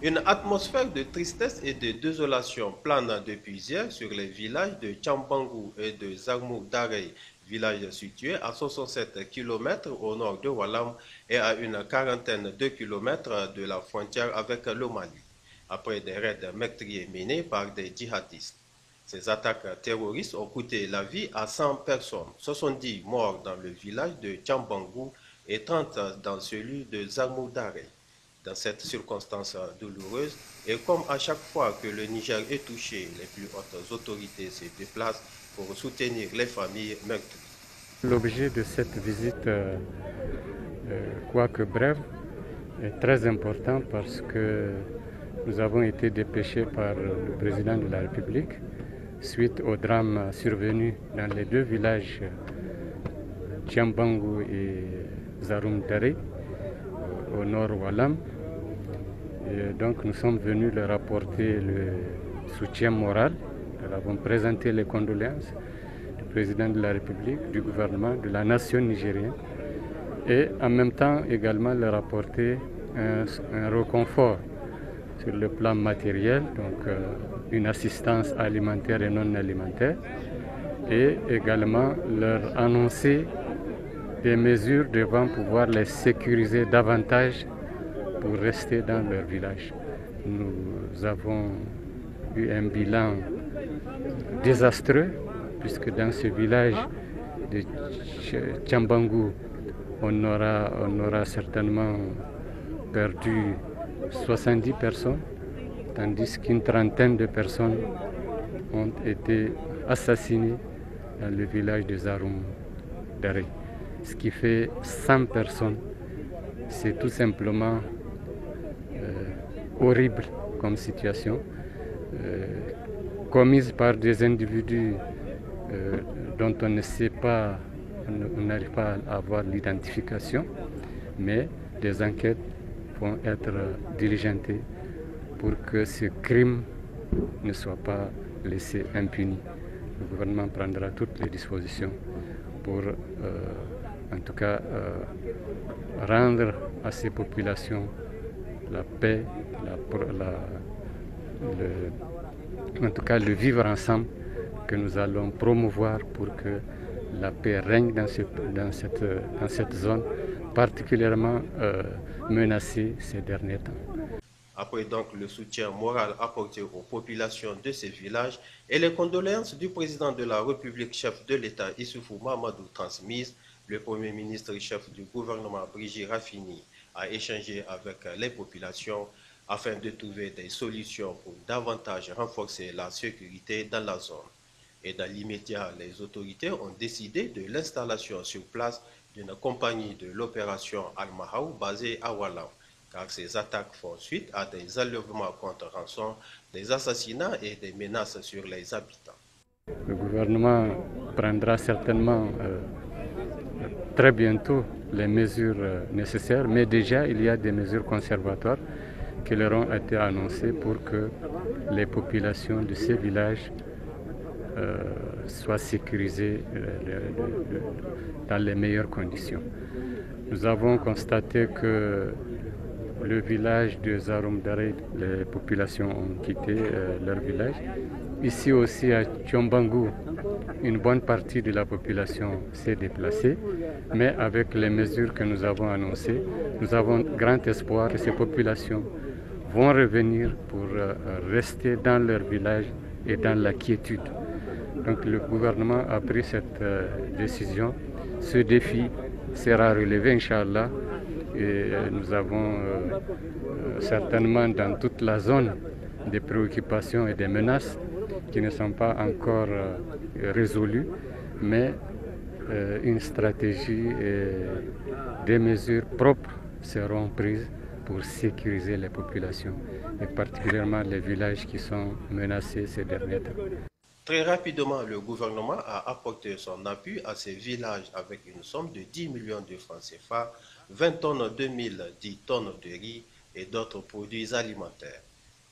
Une atmosphère de tristesse et de désolation plane depuis hier sur les villages de Tchambangou et de Zarmou Darey, villages situés à 67 km au nord de Walam et à une quarantaine de kilomètres de la frontière avec le Mali, après des raids meurtriers menés par des djihadistes. Ces attaques terroristes ont coûté la vie à 100 personnes, 70 morts dans le village de Tchambangou et 30 dans celui de Zarmou Darey. Dans cette circonstance douloureuse, et comme à chaque fois que le Niger est touché, les plus hautes autorités se déplacent pour soutenir les familles meurtries. L'objet de cette visite, quoique brève, est très important parce que nous avons été dépêchés par le président de la République suite au drame survenu dans les deux villages Tchambangou et Zaroum Dare au nord Walam. Et donc nous sommes venus leur apporter le soutien moral. Nous avons présenté les condoléances du président de la République, du gouvernement, de la nation nigérienne et en même temps également leur apporter un réconfort sur le plan matériel, donc une assistance alimentaire et non alimentaire, et également leur annoncer des mesures devant pouvoir les sécuriser davantage pour rester dans leur village. Nous avons eu un bilan désastreux, puisque dans ce village de Tchambangou, on aura certainement perdu 70 personnes, tandis qu'une trentaine de personnes ont été assassinées dans le village de Zaroum Dare. Ce qui fait 100 personnes. C'est tout simplement horrible comme situation, commise par des individus dont on ne sait pas, on n'arrive pas à avoir l'identification, mais des enquêtes vont être diligentées pour que ce crime ne soit pas laissé impuni. Le gouvernement prendra toutes les dispositions pour, en tout cas, rendre à ces populations la paix, en tout cas le vivre ensemble que nous allons promouvoir pour que la paix règne dans cette zone particulièrement menacée ces derniers temps. Après donc le soutien moral apporté aux populations de ces villages et les condoléances du président de la République, chef de l'État Issoufou Mahamadou transmises, le Premier ministre chef du gouvernement Brigitte Raffini a échangé avec les populations afin de trouver des solutions pour davantage renforcer la sécurité dans la zone. Et dans l'immédiat, les autorités ont décidé de l'installation sur place d'une compagnie de l'opération Al-Mahaou basée à Walam, car ces attaques font suite à des enlèvements contre rançon, des assassinats et des menaces sur les habitants. Le gouvernement prendra certainement très bientôt les mesures nécessaires, mais déjà il y a des mesures conservatoires qui leur ont été annoncées pour que les populations de ces villages soient sécurisées dans les meilleures conditions. Nous avons constaté que le village de Zaroum Dare, les populations ont quitté leur village. Ici aussi à Tchambangou, une bonne partie de la population s'est déplacée, mais avec les mesures que nous avons annoncées, nous avons grand espoir que ces populations vont revenir pour rester dans leur village et dans la quiétude. Donc le gouvernement a pris cette décision. Ce défi sera relevé, Inch'Allah, et nous avons certainement dans toute la zone des préoccupations et des menaces qui ne sont pas encore résolues, mais une stratégie et des mesures propres seront prises pour sécuriser les populations, et particulièrement les villages qui sont menacés ces derniers temps. Très rapidement, le gouvernement a apporté son appui à ces villages avec une somme de 10 millions de francs CFA, 20 tonnes de mil, 10 tonnes de riz et d'autres produits alimentaires.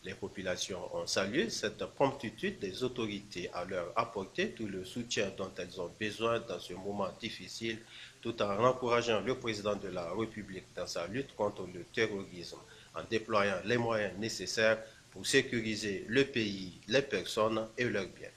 Les populations ont salué cette promptitude des autorités à leur apporter tout le soutien dont elles ont besoin dans ce moment difficile, tout en encourageant le président de la République dans sa lutte contre le terrorisme. en déployant les moyens nécessaires pour sécuriser le pays, les personnes et leurs biens.